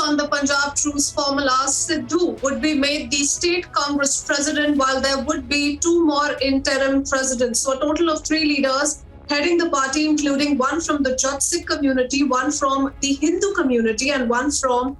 on the Punjab Truce formula, Sidhu would be made the state Congress president, while there would be two more interim presidents. So a total of three leaders heading the party, including one from the Sikh community, one from the Hindu community, and one from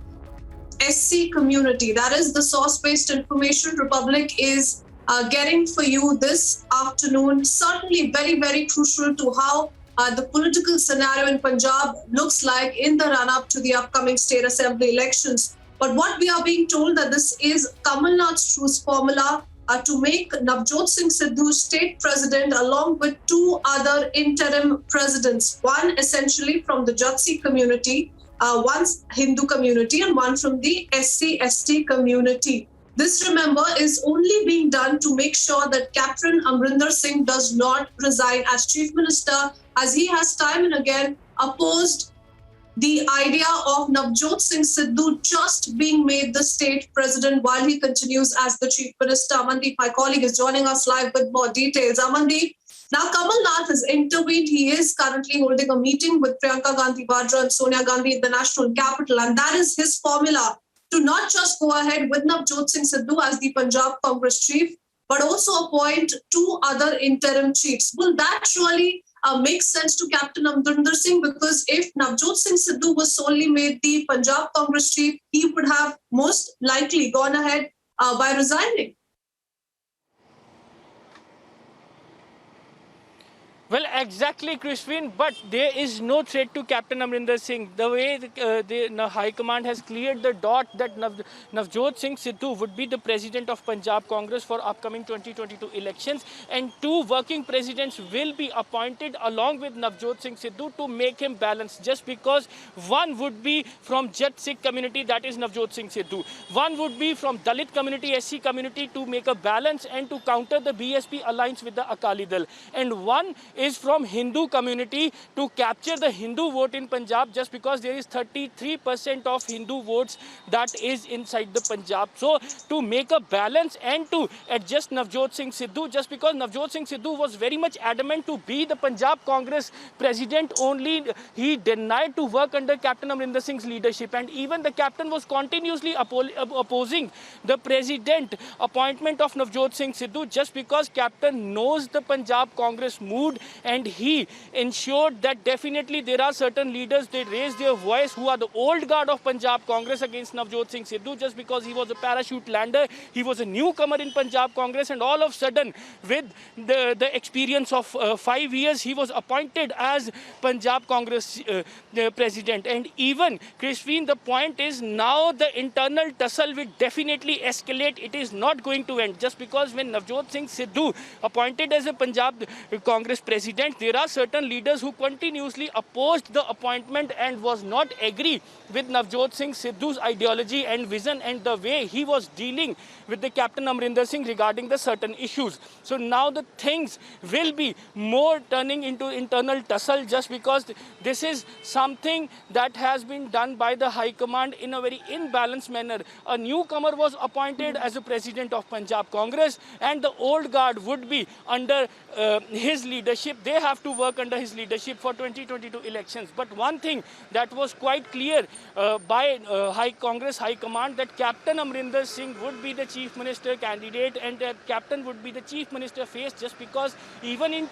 SC community. That is the source-based information Republic is getting for you this afternoon. Certainly very, very crucial to how the political scenario in Punjab looks like in the run-up to the upcoming state assembly elections. But what we are being told that this is Kamal Nath's truce formula to make Navjot Singh Sidhu state president along with two other interim presidents, one essentially from the Sikh community, one Hindu community, and one from the SC/ST community. This, remember, is only being done to make sure that Captain Amrinder Singh does not resign as chief minister, as he has time and again opposed the idea of Navjot Singh Sidhu just being made the state president while he continues as the chief minister. Amandeep, my colleague, is joining us live with more details. Amandeep, now Kamal Nath has intervened. He is currently holding a meeting with Priyanka Gandhi Vadra and Sonia Gandhi in the national capital, and that is his formula to not just go ahead with Navjot Singh Sidhu as the Punjab Congress chief, but also appoint two other interim chiefs. Will that surely make sense to Captain Amrinder Singh? Because if Navjot Singh Sidhu was solely made the Punjab Congress chief, he would have most likely gone ahead by resigning. Well, exactly, Christine, but there is no threat to Captain Amrinder Singh. The way the High Command has cleared the dot that Navjot Singh Sidhu would be the president of Punjab Congress for upcoming 2022 elections, and two working presidents will be appointed along with Navjot Singh Sidhu to make him balanced, just because one would be from Sikh community, that is Navjot Singh Sidhu. One would be from Dalit community, SC community, to make a balance and to counter the BSP alliance with the Akali Dal. And one is from Hindu community to capture the Hindu vote in Punjab, just because there is 33% of Hindu votes that is inside the Punjab. So to make a balance and to adjust Navjot Singh Sidhu, just because Navjot Singh Sidhu was very much adamant to be the Punjab Congress president, only he denied to work under Captain Amrinder Singh's leadership, and even the captain was continuously opposing the president appointment of Navjot Singh Sidhu, just because captain knows the Punjab Congress mood, and he ensured that definitely there are certain leaders, they raise their voice, who are the old guard of Punjab Congress against Navjot Singh Sidhu, just because he was a parachute lander, he was a newcomer in Punjab Congress, and all of a sudden with the experience of 5 years, he was appointed as Punjab Congress president. And even, Christine, the point is now the internal tussle will definitely escalate. It is not going to end, just because when Navjot Singh Sidhu appointed as a Punjab Congress president, there are certain leaders who continuously opposed the appointment and was not agree with Navjot Singh Sidhu's ideology and vision and the way he was dealing with the Captain Amrinder Singh regarding the certain issues. So now the things will be more turning into internal tussle, just because this is something that has been done by the High Command in a very imbalanced manner. A newcomer was appointed as a president of Punjab Congress, and the old guard would be under his leadership. They have to work under his leadership for 2022 elections. But one thing that was quite clear by Congress High Command, that Captain Amrinder Singh would be the chief minister candidate, and captain would be the chief minister face, just because even in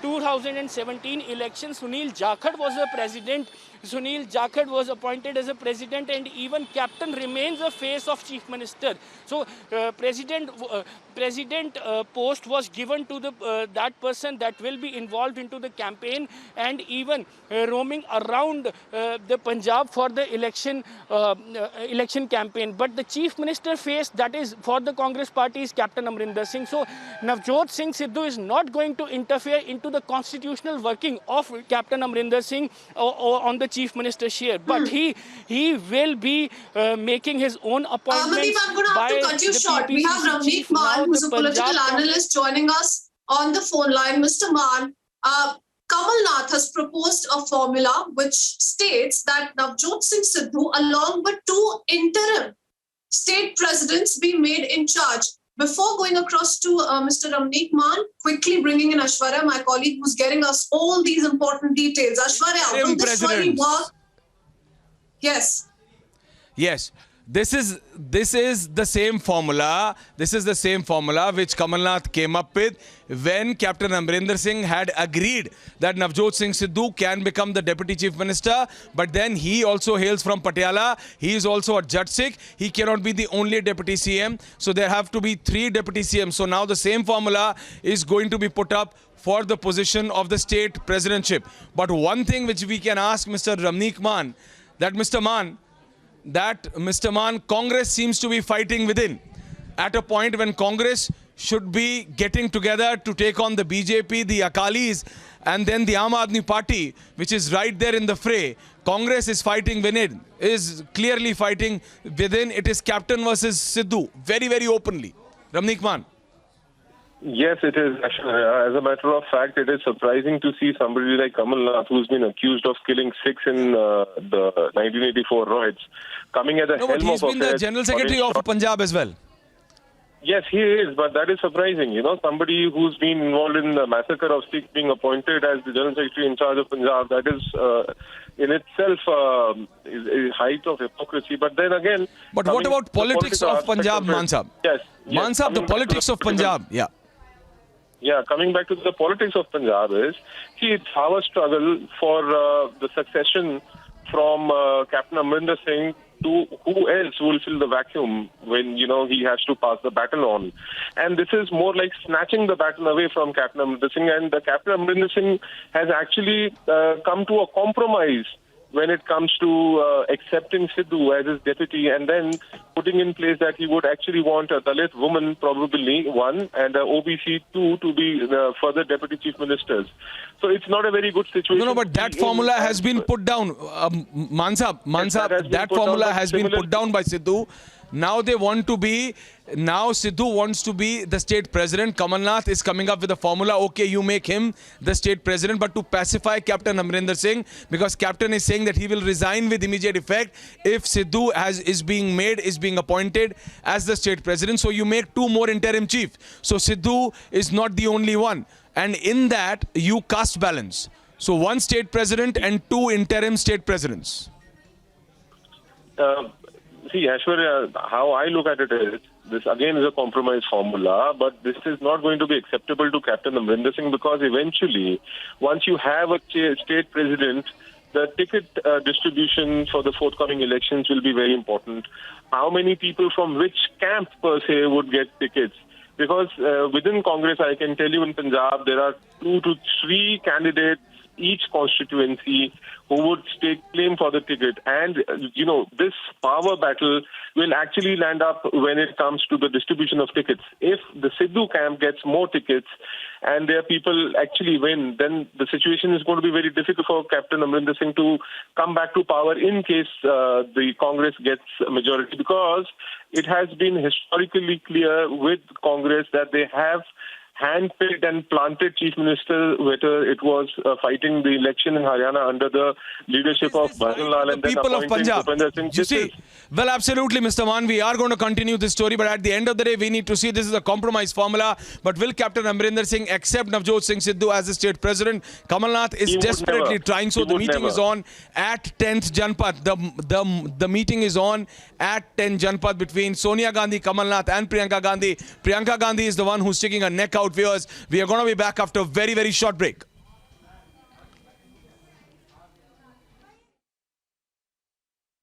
2017 elections, Sunil Jakhad was the president. Sunil Jakhad was appointed as a president, and even captain remains a face of chief minister. So president post was given to the that person that will be involved into the campaign and even roaming around the Punjab for the election campaign. But the chief minister face that is for the Congress party is Captain Amrinder Singh. So Navjot Singh Sidhu is not going to interfere into the constitutional working of Captain Amrinder Singh on the chief minister share, but he will be making his own appointments. I'm going to have to cut you short. We have Ramneek Maan, who's a political analyst, joining us on the phone line. Mr. Maan, Kamal Nath has proposed a formula which states that Navjot Singh Sidhu, along with two interim state presidents, be made in charge. Before going across to Mr. Ramneek Maan, quickly bringing in Ashwarya, my colleague, who's getting us all these important details. Ashwarya, will this really work? Yes. Yes. This is the same formula. This is the same formula which Kamal Nath came up with when Captain Amrinder Singh had agreed that Navjot Singh Sidhu can become the Deputy Chief Minister. But then he also hails from Patiala. He is also a Jat Sikh. He cannot be the only Deputy CM. So there have to be 3 Deputy CMs. So now the same formula is going to be put up for the position of the state presidentship. But one thing which we can ask Mr. Ramneek Man, that Mr. Man, Congress seems to be fighting within at a point when Congress should be getting together to take on the BJP, the Akalis, and then the Aam Aadmi Party, which is right there in the fray. Congress is fighting within, is clearly fighting within. It is Captain versus Sidhu, very, very openly. Ramneek Man. Yes, it is. As a matter of fact, it is surprising to see somebody like Kamal Nath, who's been accused of killing Sikhs in the 1984 riots, coming at the helm of he's been the General Secretary of Punjab as well. Yes, he is, but that is surprising. You know, somebody who's been involved in the massacre of Sikhs being appointed as the General Secretary in charge of Punjab, that is in itself is a height of hypocrisy. But then again... But what about politics of Punjab, Mansab? Yes. Mansab, the politics of Punjab, yeah. Yeah, coming back to the politics of Punjab is, see, it's our struggle for the succession from Captain Amrinder Singh to who else will fill the vacuum when, you know, he has to pass the baton on. And this is more like snatching the baton away from Captain Amrinder Singh. And Captain Amrinder Singh has actually come to a compromise when it comes to accepting Sidhu as his deputy and then putting in place that he would actually want a Dalit woman, probably one, and a OBC two to be the further deputy chief ministers. So it's not a very good situation. No, but that formula has been put down. Mansab, that formula has been put down by Sidhu. Now they want to be, now Sidhu wants to be the state president. Kamal Nath is coming up with a formula. Okay, you make him the state president, but to pacify Captain Amrinder Singh, because Captain is saying that he will resign with immediate effect if Sidhu is being appointed as the state president. So you make 2 more interim chief. So Sidhu is not the only one. And in that, you cast balance. So 1 state president and 2 interim state presidents. See, Aishwarya, how I look at it is, this again is a compromise formula, but this is not going to be acceptable to Captain Amrinder Singh because eventually, once you have a state president, the ticket distribution for the forthcoming elections will be very important. How many people from which camp per se would get tickets? Because within Congress, I can tell you in Punjab, there are 2 to 3 candidates each constituency who would stake claim for the ticket. And, you know, this power battle will actually land up when it comes to the distribution of tickets. If the Sidhu camp gets more tickets and their people actually win, then the situation is going to be very difficult for Captain Amrinder Singh to come back to power in case the Congress gets a majority, because it has been historically clear with Congress that they have handpicked and planted Chief Minister, whether it was fighting the election in Haryana under the leadership of Bharanlal and the people of Punjab. You see, well, absolutely, Mr. Man, we are going to continue this story, but at the end of the day, we need to see this is a compromise formula. But will Captain Amrinder Singh accept Navjot Singh Sidhu as the state president? Kamal Nath is desperately trying. So the meeting is on at 10th Janpath. The meeting is on at 10th Janpath between Sonia Gandhi, Kamal Nath and Priyanka Gandhi. Priyanka Gandhi is the one who's sticking her neck out. Viewers, we are going to be back after a very, very short break.